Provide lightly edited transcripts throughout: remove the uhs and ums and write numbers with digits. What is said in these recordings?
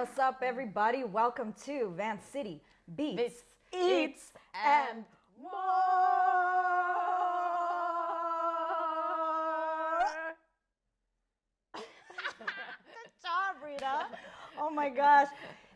What's up, everybody? Welcome to Van City Beats, Eats, and more. Good job, Rita. Oh my gosh.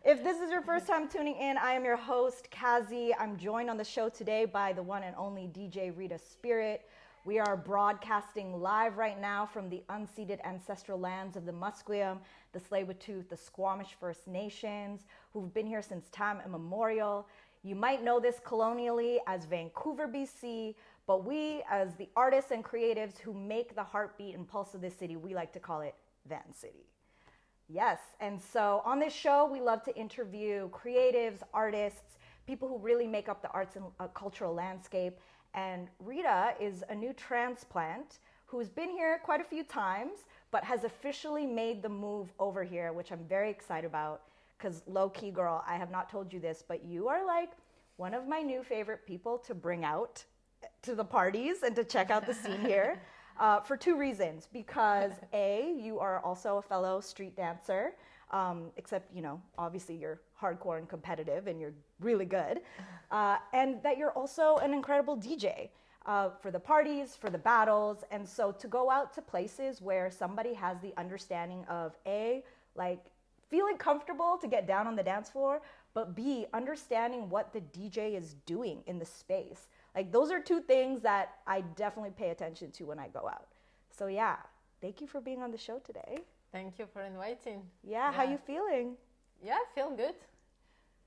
If this is your first time tuning in, I am your host, Kazi. I'm joined on the show today by the one and only DJ Rita Spirit. We are broadcasting live right now from the unceded ancestral lands of the Musqueam, the Tsleil-Waututh, the Squamish First Nations, who've been here since time immemorial. You might know this colonially as Vancouver, BC, but we, as the artists and creatives who make the heartbeat and pulse of this city, we like to call it Van City. Yes, and so on this show, we love to interview creatives, artists, people who really make up the arts and cultural landscape. And Rita is a new transplant who's been here quite a few times, but has officially made the move over here, which I'm very excited about. Because low-key, girl, I have not told you this, but you are like one of my new favorite people to bring out to the parties and to check out the scene here for two reasons. Because A, you are also a fellow street dancer, except, you know, obviously you're hardcore and competitive and you're really good. And that you're also an incredible DJ for the parties, for the battles. And so to go out to places where somebody has the understanding of A, like feeling comfortable to get down on the dance floor, but B, understanding what the DJ is doing in the space. Like those are two things that I definitely pay attention to when I go out. So yeah, thank you for being on the show today. Thank you for inviting. Yeah, how you feeling? Yeah, I feel good.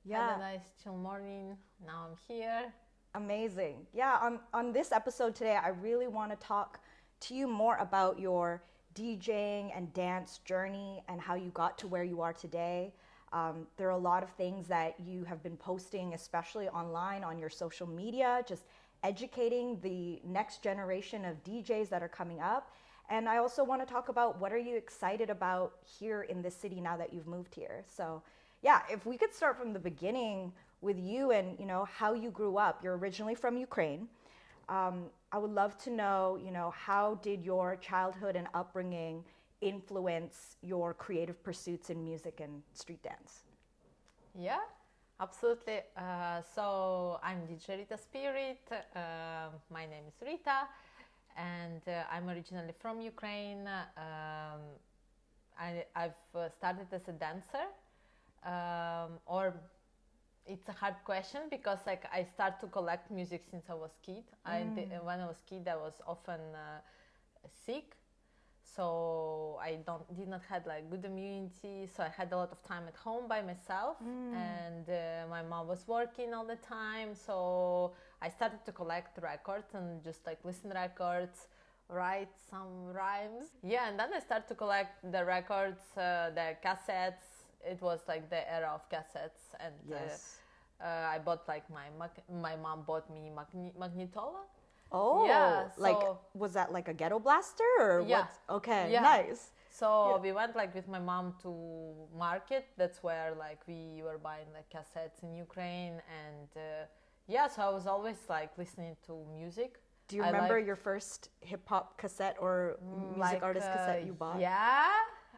Yeah. Had a nice chill morning. Now I'm here. Amazing. Yeah, on this episode today, I really want to talk to you more about your DJing and dance journey and how you got to where you are today. There are a lot of things that you have been posting, especially online on your social media, just educating the next generation of DJs that are coming up. And I also want to talk about what are you excited about here in this city now that you've moved here. So yeah, if we could start from the beginning with you and, you know, how you grew up. You're originally from Ukraine. I would love to know, you know, how did your childhood and upbringing influence your creative pursuits in music and street dance? Yeah, absolutely. So I'm DJ Rita Spirit. My name is Rita, and I'm originally from Ukraine. I've started as a dancer, or it's a hard question because like I start to collect music since I was kid. When I was kid, I was often sick, so I did not have like good immunity. So I had a lot of time at home by myself, and my mom was working all the time. So I started to collect records and just like listen to records, write some rhymes. Yeah, and then I started to collect the records, the cassettes. It was like the era of cassettes, and Yes. I bought like my mom bought me Magnetola. Oh, Yeah, like, so- was that like a ghetto blaster or Yeah. what? Okay, Yeah. nice. So Yeah. we went like with my mom to market. That's where like we were buying like cassettes in Ukraine, and yeah. So I was always like listening to music. Do you I remember liked- your first hip hop cassette or music like, artist cassette you bought? Yeah.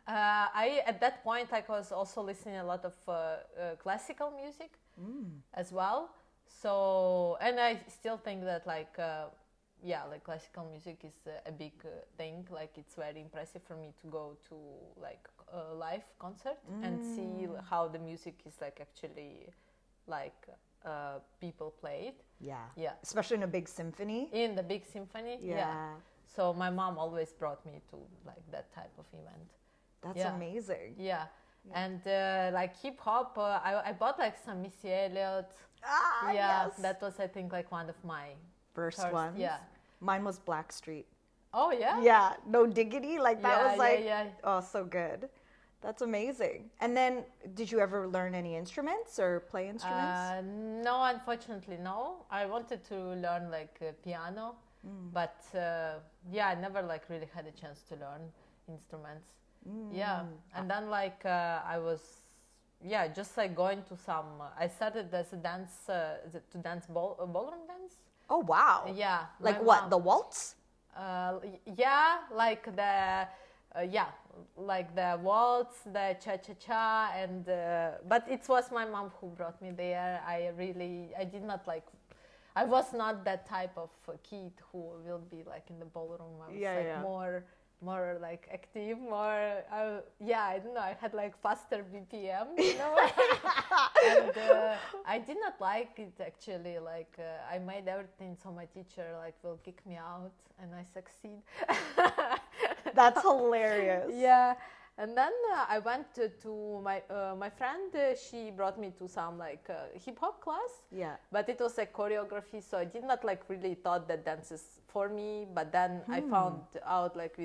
I at that point like I was also listening a lot of classical music as well. So and I still think that like yeah, like classical music is a big thing. Like it's very impressive for me to go to like a live concert and see how the music is like actually like people play it. Yeah. Yeah. Especially in a big symphony. In the big symphony. Yeah. So my mom always brought me to like that type of event. That's Yeah. amazing. Yeah. And like hip hop, I bought like some Missy Elliott. Ah, Yeah, yes. that was I think like one of my First first, ones. yeah. Mine was Blackstreet. Oh yeah. Yeah, No Diggity. Like that Yeah, was like, yeah. oh, so good. That's amazing. And then, did you ever learn any instruments or play instruments? No, unfortunately, no. I wanted to learn like piano, but yeah, I never like really had a chance to learn instruments. Yeah, and then like I was, yeah, just like going to some. I started as a dance to dance ballroom dance. Oh wow. Yeah. Like my what? mom- The waltz? Yeah, like the yeah, like the waltz, the cha-cha-cha, and but it was my mom who brought me there. I did not like, I was not that type of kid who will be like in the ballroom. I was more like active, more, I don't know, I had like faster BPM, you know. And I did not like it actually, like I made everything so my teacher like will kick me out and I succeed. That's hilarious. Yeah. And then I went to my friend, she brought me to some like hip hop class. Yeah. But it was like choreography, so I did not like really thought that dance is for me. But then I found out like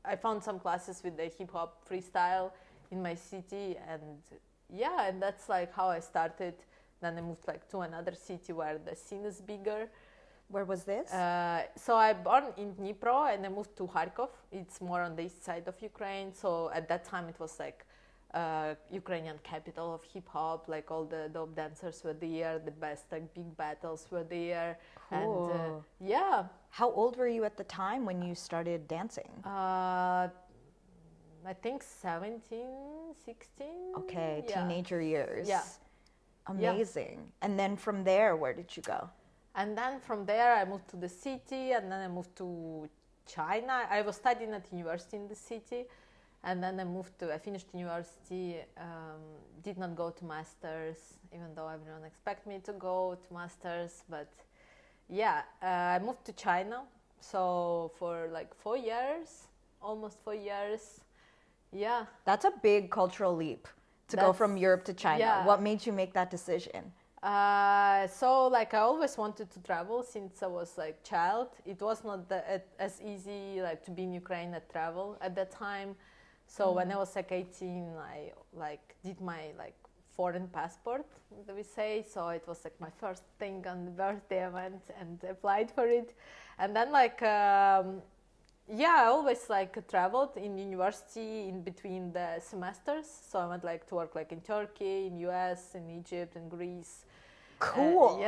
I found some classes with the hip hop freestyle in my city, and and that's like how I started. Then I moved like to another city where the scene is bigger. Where was this? So I born in Dnipro and I moved to Kharkov. It's more on the east side of Ukraine. So at that time it was like Ukrainian capital of hip hop. Like all the dope dancers were there. The best like big battles were there. Cool. And yeah. How old were you at the time when you started dancing? I think 17, 16. Okay, teenager years. Yeah. Amazing. Yeah. And then from there, where did you go? And then from there, I moved to the city, and then I moved to China. I was studying at university in the city, and then I finished university, did not go to masters, even though everyone expect me to go to masters. But I moved to China. So for like 4 years, almost 4 years. Yeah. That's a big cultural leap to go from Europe to China. Yeah. What made you make that decision? So like I always wanted to travel since I was like child. It was not as easy like to be in Ukraine and travel at that time. So when I was like 18, I like did my like foreign passport, we say. So it was like my first thing on the birthday. I went and applied for it, and then like I always like traveled in university in between the semesters. So I went like to work like in Turkey, in US, in Egypt, in Greece. Cool.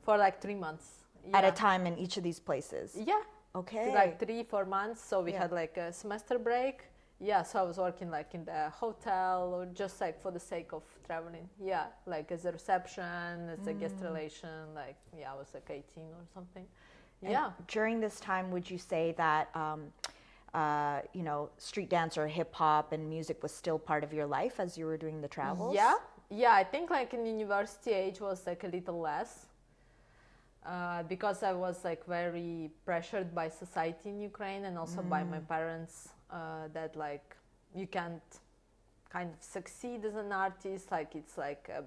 For like 3 months. At a time in each of these places? Yeah. Okay. Like 3-4 months. So we had like a semester break. Yeah, so I was working like in the hotel or just like for the sake of traveling. Yeah, like as a reception, as a guest relation. Like, I was like 18 or something. And during this time, would you say that, street dance or hip hop and music was still part of your life as you were doing the travels? Yeah, I think like in university age was like a little less because I was like very pressured by society in Ukraine and also by my parents that like you can't kind of succeed as an artist, like it's like a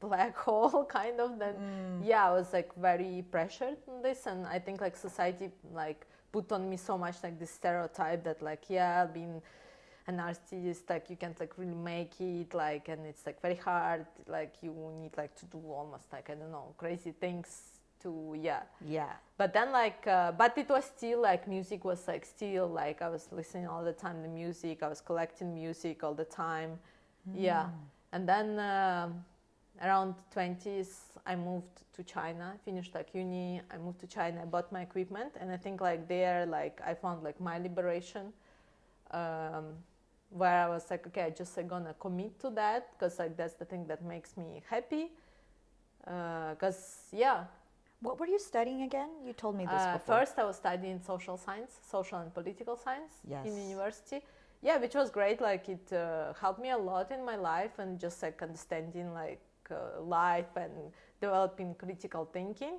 black hole kind of. Then I was like very pressured on this, and I think like society like put on me so much like this stereotype that like being an artist, like you can't like really make it, like, and it's like very hard, like you need like to do almost like I don't know crazy things to but then like but it was still like music was like still like I was listening all the time to music, I was collecting music all the time. And then around 20s I moved to China, finished like uni, I moved to China, I bought my equipment, and I think like there like I found like my liberation, where I was like, okay, I just like gonna commit to that because like that's the thing that makes me happy. Because What were you studying again? You told me this before. First I was studying social and political science in university. Which was great. Like it helped me a lot in my life and just like understanding like life and developing critical thinking.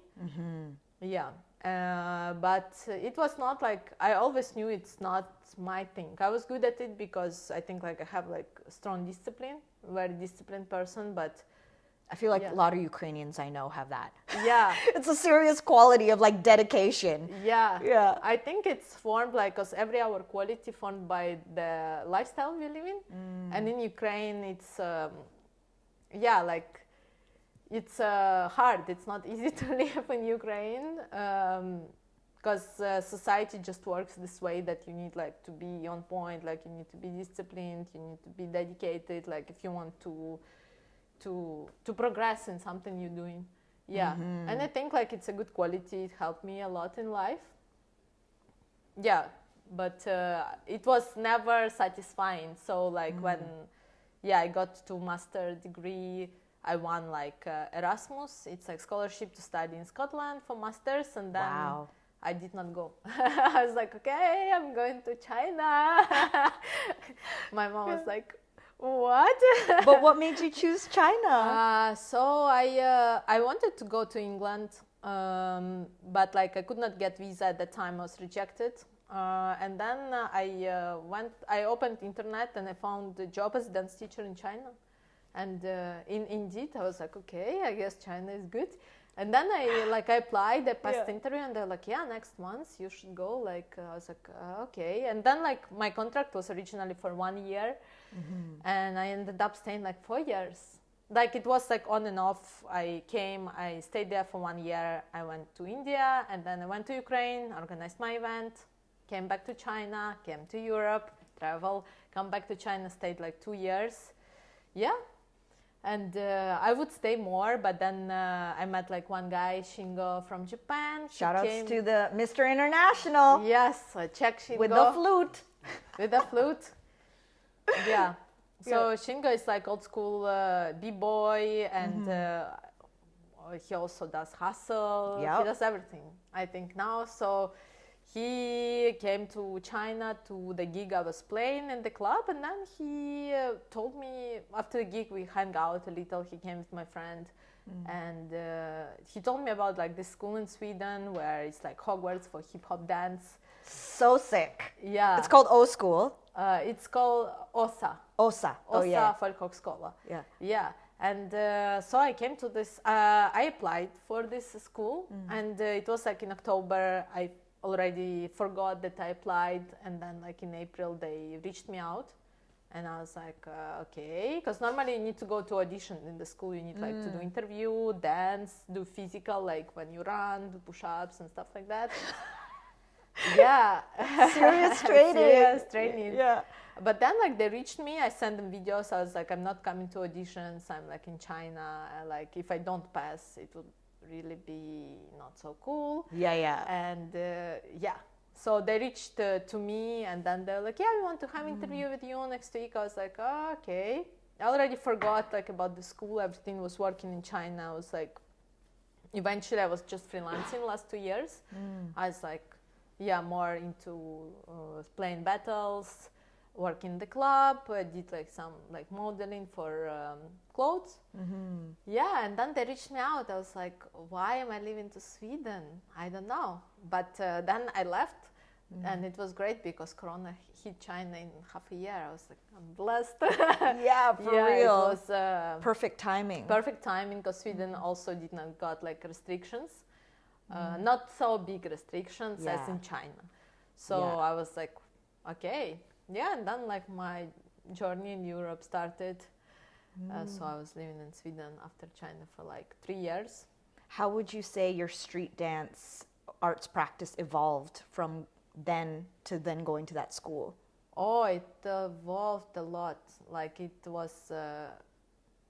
But it was not like, I always knew it's not my thing. I was good at it because I think like I have like strong discipline, very disciplined person, but I feel like a lot of Ukrainians I know have that. It's a serious quality of like dedication. I think it's formed like, because every our quality formed by the lifestyle we live in. And in Ukraine it's like it's hard. It's not easy to live in Ukraine because society just works this way that you need like to be on point, like you need to be disciplined, you need to be dedicated, like if you want to progress in something you're doing. And I think like it's a good quality. It helped me a lot in life. but it was never satisfying. So like when I got to master degree, I won like Erasmus. It's like scholarship to study in Scotland for masters, and then I did not go. I was like, okay, I'm going to China. My mom was like, what? But what made you choose China? So I wanted to go to England, but like I could not get visa at the time. I was rejected. And then I opened internet and I found a job as a dance teacher in China. And indeed, I was like, okay, I guess China is good. And then I applied, I passed the interview, and they're like, yeah, next month you should go. Like I was like, okay. And then like my contract was originally for 1 year, and I ended up staying like 4 years. Like it was like on and off. I stayed there for 1 year. I went to India, and then I went to Ukraine, organized my event, came back to China, came to Europe, travel, come back to China, stayed like 2 years. Yeah. And I would stay more, but then I met like one guy, Shingo from Japan. Shout outs to the Mr. International. Yes, Czech Shingo. With the flute. With the flute. Yeah. So Shingo is like old school b-boy, and he also does hustle. He does everything, I think now. So he came to China to the gig I was playing in the club, and then he told me, after the gig we hung out a little. He came with my friend, and he told me about like this school in Sweden where it's like Hogwarts for hip hop dance. So sick. Yeah. It's called O School. It's called OSA. OSA. OSA Folkhögskola. Yeah. Yeah. And so I came to this, I applied for this school, and it was like in October. I already forgot that I applied, and then like in April they reached me out, and I was like, okay, because normally you need to go to audition in the school. You need like to do interview, dance, do physical, like when you run, do push-ups and stuff like that. Yeah. Serious training. Serious training. Yeah. But then like they reached me, I sent them videos. I was like, I'm not coming to auditions, I'm like in China, like if I don't pass it would really be not so cool. Yeah. And so they reached to me, and then they're like, yeah, we want to have an interview with you next week. I was like, oh, okay. I already forgot like about the school. Everything was working in China. I was like, eventually I was just freelancing last 2 years. I was like, more into playing battles, working in the club. I did like some like modeling for clothes. Yeah, and then they reached me out. I was like, why am I leaving to Sweden? I don't know. But then I left, and it was great because Corona hit China in half a year. I was like, I'm blessed. Yeah, for real. It was perfect timing. Perfect timing, because Sweden also did not got like restrictions. Not so big restrictions as in China. So I was like, okay. Yeah, and then like my journey in Europe started. So I was living in Sweden after China for like 3 years. How would you say your street dance arts practice evolved from then to then going to that school? Oh, it evolved a lot. Like it was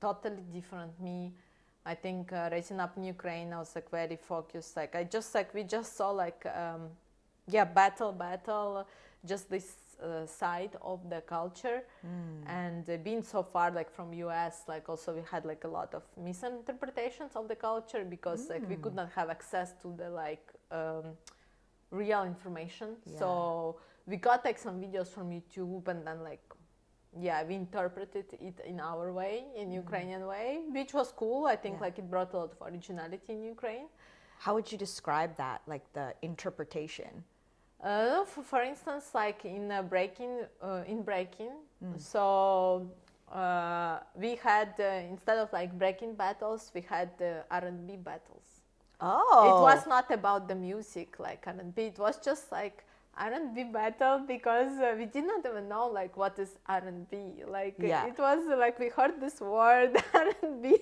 totally different me. I think raising up in Ukraine, I was like very focused. Like we just saw like battle, just this side of the culture, and being so far like from US, like also we had like a lot of misinterpretations of the culture, because like we could not have access to the like real information. So we got like some videos from YouTube, and then like we interpreted it in our way, in Ukrainian way, which was cool. I think like it brought a lot of originality in Ukraine. How would you describe that, like the interpretation? For instance, like in breaking, so we had instead of like breaking battles, we had R&B battles. Oh, it was not about the music like R&B. It was just like R&B battle, because we did not even know like what is R&B. Like it was like we heard this word R&B,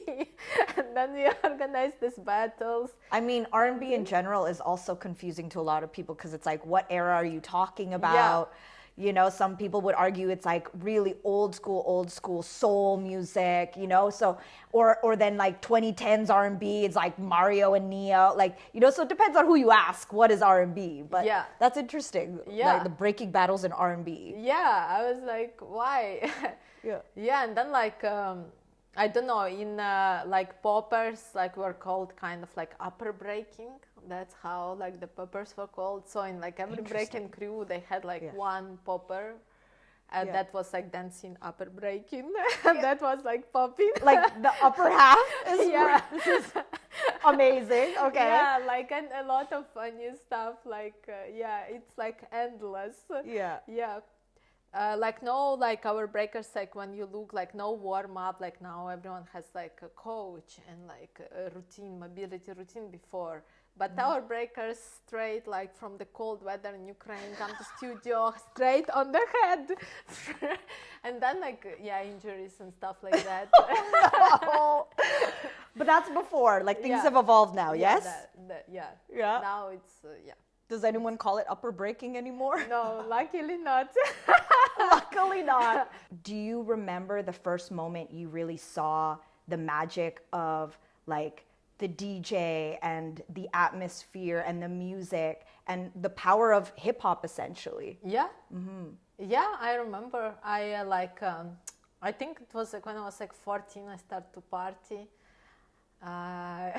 and then we organized these battles. I mean, R&B in general is also confusing to a lot of people, because it's like, what era are you talking about? You know, some people would argue it's like really old school soul music, you know, so, or then like 2010s R&B, it's like Mario and Nia, like, you know, so it depends on who you ask, what is R&B, but Yeah. that's interesting, like the breaking battles in R&B. Yeah, I was like, why? Yeah. Yeah, and then like, I don't know, in like poppers, like were called kind of like upper breaking. That's how like the poppers were called. So in like every breaking crew, they had like one popper. And that was like dancing upper breaking. That was like popping. Like the upper half is This is amazing. Okay. Yeah, like and a lot of funny stuff. Like it's like endless. Yeah. Yeah. Like no, like our breakers, like when you look, like no warm up, like now everyone has like a coach and like a routine, mobility routine before. But our breakers straight, like from the cold weather in Ukraine, come to studio straight on the head, and then like injuries and stuff like that. Oh, no. But that's before, like things have evolved now. Yes. Yeah. Now it's Does anyone call it upper breaking anymore? No, luckily not. Luckily not. Do you remember the first moment you really saw the magic of like the DJ and the atmosphere and the music and the power of hip hop essentially? Yeah. Mm-hmm. Yeah, I remember. I I think it was like when I was like 14, I started to party. I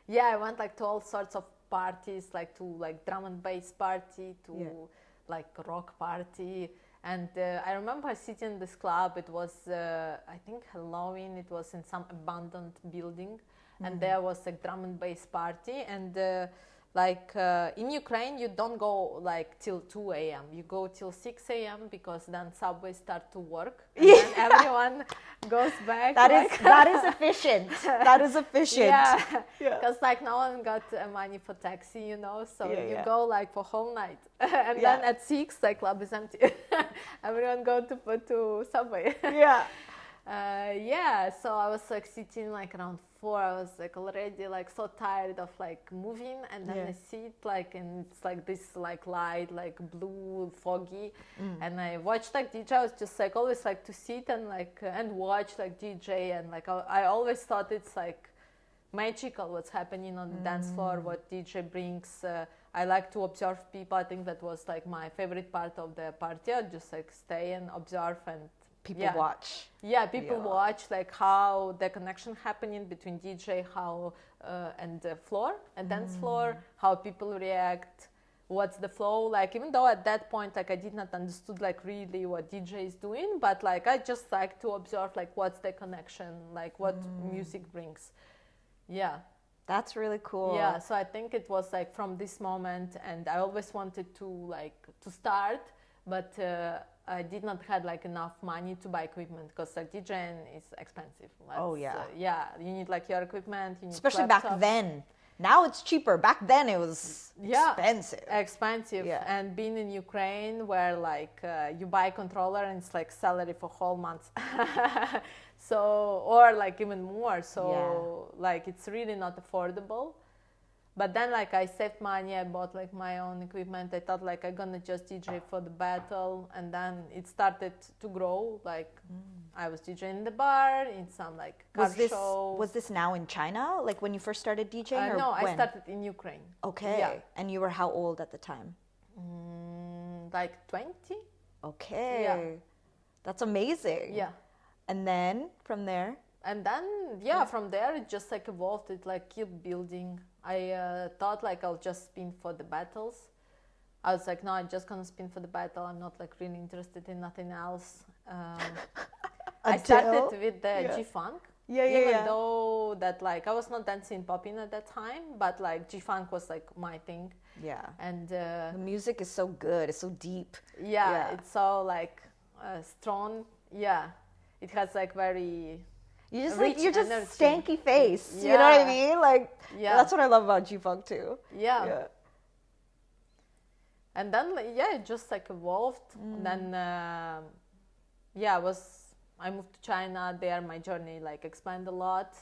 went like to all sorts of parties, like to like drum and bass party, to like rock party. And I remember sitting in this club. It was, I think, Halloween. It was in some abandoned building. And there was a drum and bass party. And in Ukraine, you don't go like till 2 a.m. You go till 6 a.m. because then subways start to work. And then everyone goes back. That is efficient. That is efficient. Yeah, because like no one got money for taxi, you know, so you go like for whole night. And then at 6, like club is empty. Everyone go to subway. So I was like sitting like around 4. I was like already like so tired of like moving, and then I sit like, and it's like this like light, like blue, foggy, and I watched like DJ. I was just like always like to sit and like and watch like DJ, and like I always thought it's like magical what's happening on the dance floor, what DJ brings. I like to observe people. I think that was like my favorite part of the party. I'd just like stay and observe and people watch. Yeah, people watch like how the connection happening between DJ, how and the floor and dance floor, how people react, what's the flow. Like even though at that point like I did not understood like really what DJ is doing, but like I just like to observe like what's the connection, like what music brings. Yeah. That's really cool. Yeah, so I think it was like from this moment, and I always wanted to like to start, but I did not have like enough money to buy equipment because like DJing is expensive. You need like your equipment. You need especially laptop. back then. Now it's cheaper. Back then it was expensive. Yeah. And being in Ukraine where like you buy a controller and it's like salary for whole months. So, or like even more. So like it's really not affordable. But then like I saved money, I bought like my own equipment. I thought like I'm gonna just DJ for the battle, and then it started to grow. Like I was DJing in the bar, in some like car shows. Was this now in China? Like when you first started DJing? No, when? I started in Ukraine. Okay. Yeah. And you were how old at the time? Like 20. Okay. Yeah. That's amazing. Yeah. And then from there? And then, from there it just like evolved. It like kept building. I thought like I'll just spin for the battles. I was like, no, I'm just gonna spin for the battle. I'm not like really interested in nothing else. I started with the G-Funk. Even though that like I was not dancing popping at that time, but like G-Funk was like my thing. Yeah. And the music is so good. It's so deep. Yeah. It's so like strong. Yeah. It has like very... You're just stanky face. You know what I mean? Like, that's what I love about G-Funk too. Yeah. And then, it just like evolved. And then, I moved to China. There, my journey like expanded a lot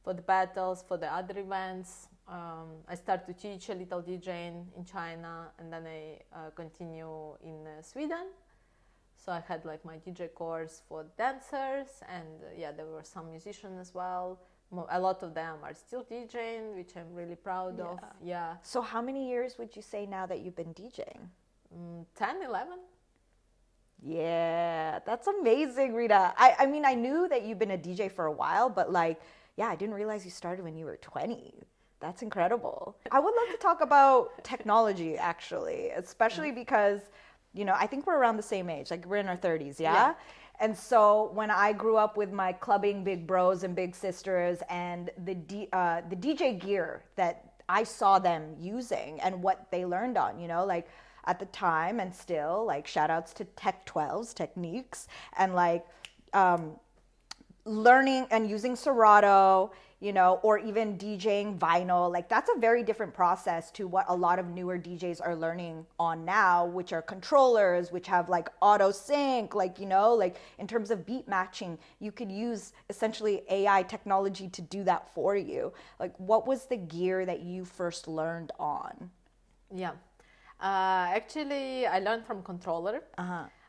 for the battles, for the other events. I start to teach a little DJing in China, and then I continue in Sweden. So I had like my DJ course for dancers, and there were some musicians as well. A lot of them are still DJing, which I'm really proud of. Yeah. So how many years would you say now that you've been DJing? 10, 11. Yeah, that's amazing, Rita. I mean, I knew that you've been a DJ for a while, but like, I didn't realize you started when you were 20. That's incredible. I would love to talk about technology, actually, especially because, I think we're around the same age. Like, we're in our 30s, yeah? And so when I grew up with my clubbing big bros and big sisters and the DJ gear that I saw them using and what they learned on, like at the time and still, like shout outs to Tech 12's techniques and like learning and using Serato, or even DJing vinyl, like that's a very different process to what a lot of newer DJs are learning on now, which are controllers, which have like auto sync, like, like in terms of beat matching, you could use essentially AI technology to do that for you. Like, what was the gear that you first learned on? Yeah. Actually, I learned from controller.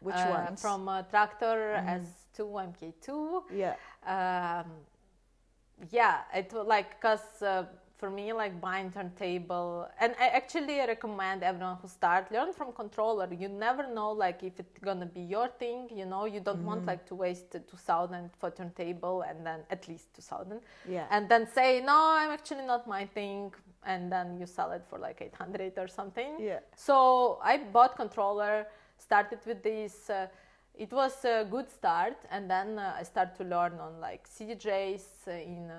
Which ones? From Tractor S2, MK2. Yeah. It was like, because for me, like buying turntable, and I actually recommend everyone who start, learn from controller. You never know, like, if it's gonna be your thing, you don't want like to waste 2,000 for turntable, and then at least 2,000. Yeah. And then say, no, I'm actually not my thing, and then you sell it for like 800 or something. Yeah. So I bought controller, started with this. It was a good start, and then I started to learn on like CDJs in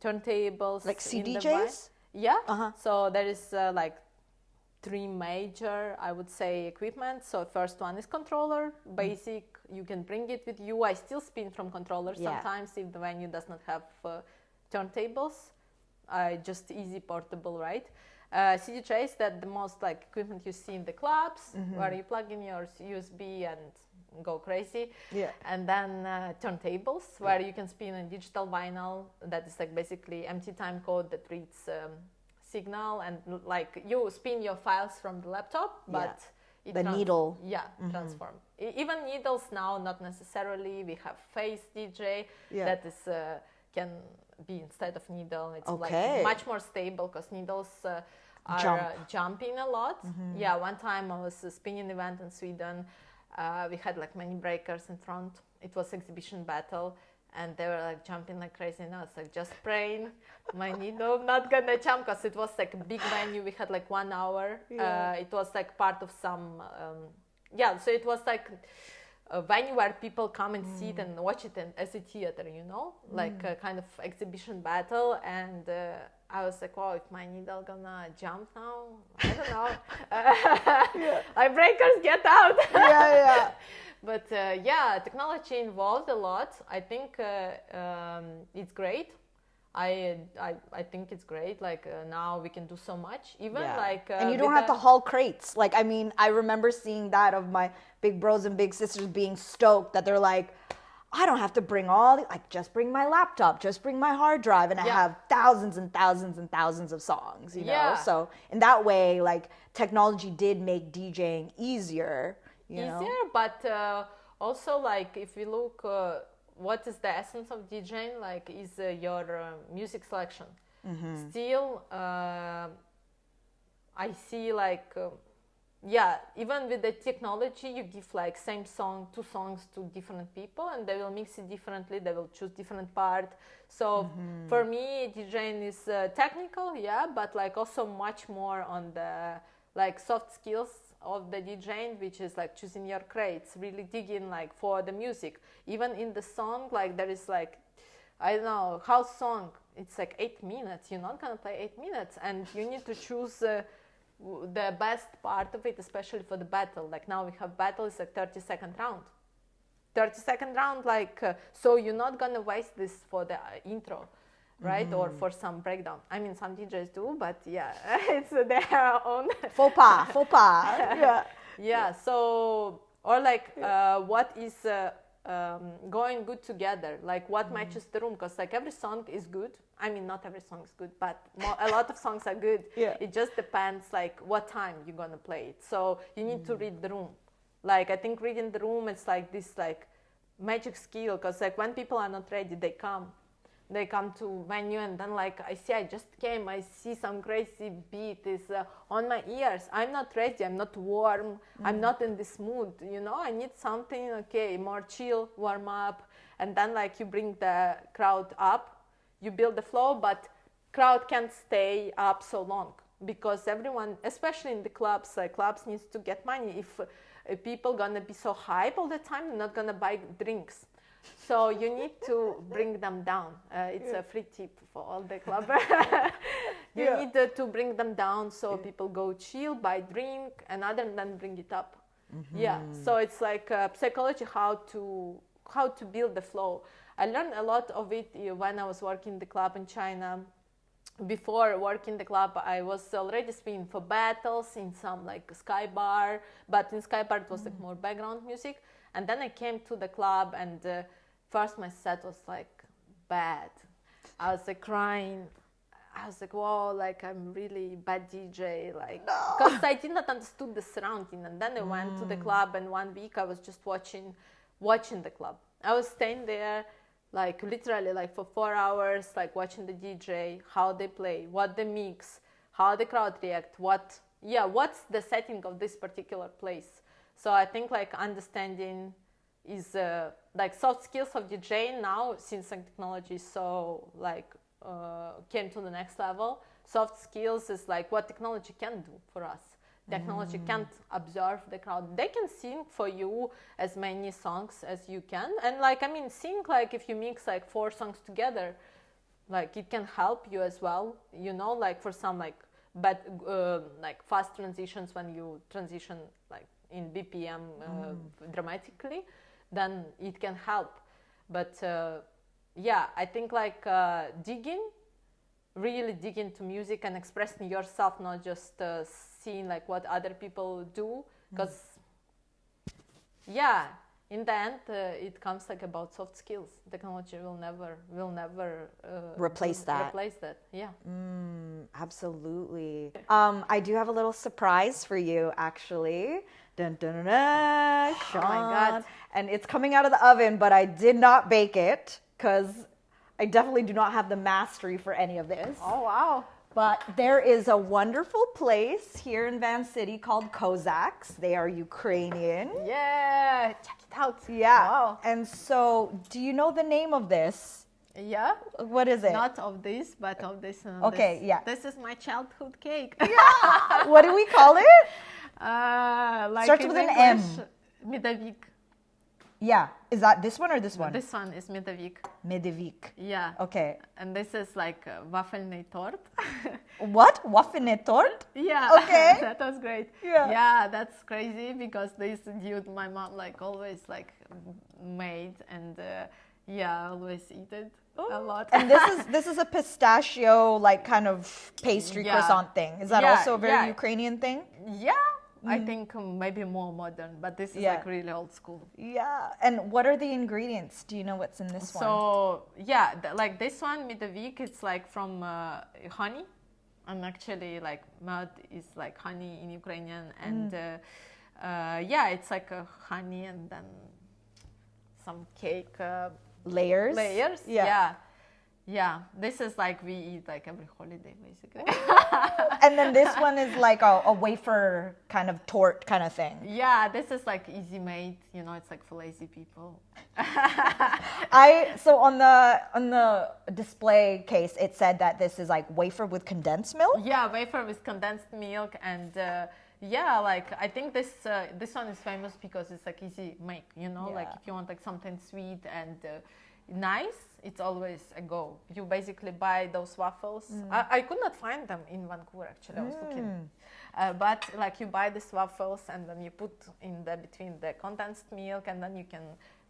turntables. Like CDJs? Yeah. So there is like 3 major, I would say, equipment. So first one is controller, basic. You can bring it with you. I still spin from controller sometimes if the venue does not have turntables. Just easy portable, right? CDJs, that the most like equipment you see in the clubs, where you plug in your USB and go crazy. Yeah. And then turntables, where you can spin a digital vinyl that is like basically empty time code that reads signal, and like you spin your files from the laptop, but the needle. transform. Even needles now, not necessarily. We have phase DJ that is can be instead of needle. It's like much more stable because needles are jumping a lot. One time I was spinning event in Sweden. We had like many breakers in front. It was exhibition battle, and they were like jumping like crazy. And I was like just praying my needle not gonna jump, because it was like a big venue. We had like 1 hour. It was like part of some so it was like a venue where people come and sit and watch it as a theater, like a kind of exhibition battle. And I was like, wow, if my needle gonna jump now, I don't know. My breakers, get out. But technology involved a lot. I think it's great. I think it's great. Like now we can do so much. Even like and you don't have to haul crates. Like, I mean, I remember seeing that of my big bros and big sisters being stoked that they're like, I don't have to bring just bring my laptop, just bring my hard drive, and I have thousands and thousands and thousands of songs, So in that way, like, technology did make DJing easier, you know? But also, like, if you look, what is the essence of DJing? Like, is your music selection. Still, I see, like, even with the technology, you give like same song, 2 songs to different people, and they will mix it differently. They will choose different part. So for me, DJing is technical, but like also much more on the like soft skills of the DJing, which is like choosing your crates, really digging like for the music. Even in the song, like there is like, I don't know, house song. It's like 8 minutes. You're not gonna play 8 minutes, and you need to choose the best part of it, especially for the battle. Like now we have battle is like 30-second round. 30-second round, like so you're not gonna waste this for the intro, right? Or for some breakdown. I mean, some DJs do, but it's their own faux pas. So or like what is going good together, like what matches the room, because like every song is good. I mean, not every song is good, but a lot of songs are good. It just depends like what time you're gonna play it. So you need to read the room. Like I think reading the room, it's like this like magic skill, because like when people are not ready, they come to venue, and then like I just came, I see some crazy beat is on my ears. I'm not ready, I'm not warm, I'm not in this mood, you know. I need something more chill, warm up, and then like you bring the crowd up, you build the flow, but crowd can't stay up so long, because everyone, especially in the clubs, like clubs needs to get money. If people gonna be so hype all the time, they're not gonna buy drinks. So you need to bring them down. It's a free tip for all the clubbers. You need to bring them down, so people go chill, buy drink, and other than bring it up. So it's like psychology, how to build the flow. I learned a lot of it when I was working the club in China. Before working the club, I was already spinning for battles in some like Sky Bar, but in Sky Bar it was like more background music. And then I came to the club, and first my set was like bad. I was like crying. I was like, whoa, like I'm really bad DJ, like, because I did not understood the surrounding. And then I went to the club, and 1 week I was just watching the club. I was staying there, like literally like for 4 hours, like watching the DJ, how they play, what they mix, how the crowd react, what's the setting of this particular place. So I think like understanding is like soft skills of DJing now, since technology is so like came to the next level. Soft skills is like what technology can do for us. Technology can't observe the crowd. They can sing for you as many songs as you can. And like, I mean, sing like if you mix like 4 songs together, like it can help you as well, you know, like for some like like fast transitions, when you transition like in BPM dramatically, then it can help. But I think like really dig into music and expressing yourself, not just seeing like what other people do, because in the end it comes like about soft skills. Technology will never replace that. Absolutely. I do have a little surprise for you, actually. Dun, dun, dun, dun, Sean. Oh my God. And it's coming out of the oven, but I did not bake it, because I definitely do not have the mastery for any of this. Oh, wow. But there is a wonderful place here in Van City called Kozaks. They are Ukrainian. Yeah, check it out. Yeah. Wow. And so, do you know the name of this? Yeah. What is it? Not of this, but of this. Okay, this. yeah. This is my childhood cake. Yeah. What do we call it? Like starts with an M. Medovik. Yeah. Is that this one or this one? This one is Medovik. Medovik. Yeah. Okay. And this is like waffelny tort. What? Waffelny tort? Yeah. Okay. That was great. Yeah. Yeah, that's crazy, because this dude my mom like always like made, and always eat it a lot. And this is a pistachio like kind of pastry croissant thing. Is that also a very Ukrainian thing? Yeah. I think maybe more modern, but this is like really old school. Yeah. And what are the ingredients? Do you know what's in this one? So like this one, Medovik, it's like from honey, and actually like mud is like honey in Ukrainian, and it's like a honey and then some cake layers. Yeah, this is like we eat like every holiday basically. And then this one is like a wafer kind of tort kind of thing. Yeah, this is like easy made, you know, it's like for lazy people. So on the display case, it said that this is like wafer with condensed milk. Yeah, wafer with condensed milk, and like I think this one is famous because it's like easy make, you know, like if you want like something sweet and nice, it's always a go. You basically buy those waffles. I could not find them in Vancouver, actually. I was looking, but like you buy these waffles, and then you put in between the condensed milk, and then you can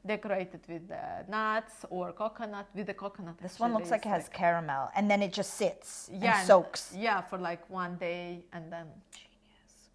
decorate it with nuts or coconut. With the coconut, this one looks like it has caramel, and then it just sits and soaks. Yeah, for like 1 day, and then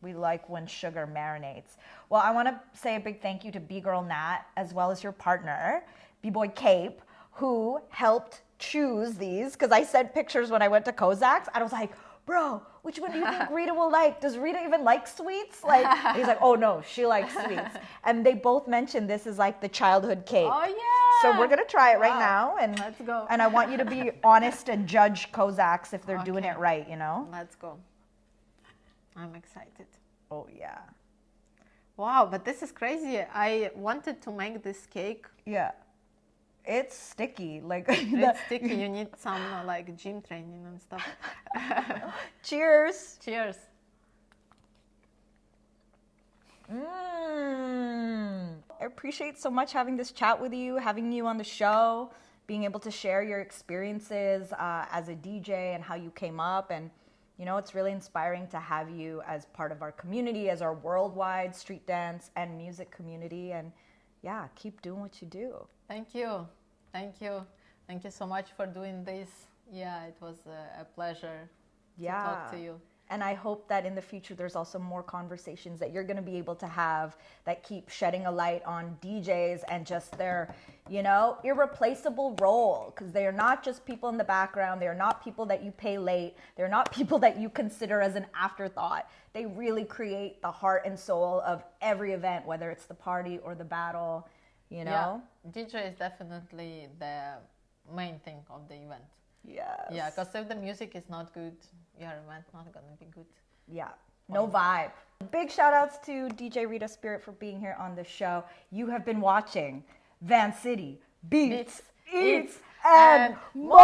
We like when sugar marinates. Well, I want to say a big thank you to B-Girl Nat, as well as your partner, B-Boy Cape, who helped choose these, because I sent pictures when I went to Kozak's, and I was like, bro, which one do you think Rita will like? Does Rita even like sweets? Like, he's like, oh no, she likes sweets. And they both mentioned this is like the childhood cake. Oh yeah. So we're gonna try it right now, and let's go. And I want you to be honest and judge Kozak's if they're doing it right, you know? Let's go. I'm excited. Oh yeah. Wow, but this is crazy. I wanted to make this cake. Yeah. It's sticky. Like it's sticky. You need some like gym training and stuff. Cheers. Cheers. I appreciate so much having this chat with you, having you on the show, being able to share your experiences as a DJ and how you came up. And you know, it's really inspiring to have you as part of our community, as our worldwide street dance and music community. And yeah, keep doing what you do. Thank you. Thank you. Thank you so much for doing this. Yeah, it was a pleasure to talk to you. And I hope that in the future there's also more conversations that you're going to be able to have that keep shedding a light on DJs and just their, you know, irreplaceable role. Because they are not just people in the background. They are not people that you pay late. They're not people that you consider as an afterthought. They really create the heart and soul of every event, whether it's the party or the battle, you know? Yeah, DJ is definitely the main thing of the event. Yes. Yeah, because if the music is not good, your event not gonna be good. Yeah, no vibe. Big shout outs to DJ Rita Spirit for being here on the show. You have been watching Van City Beats, Eats, and more!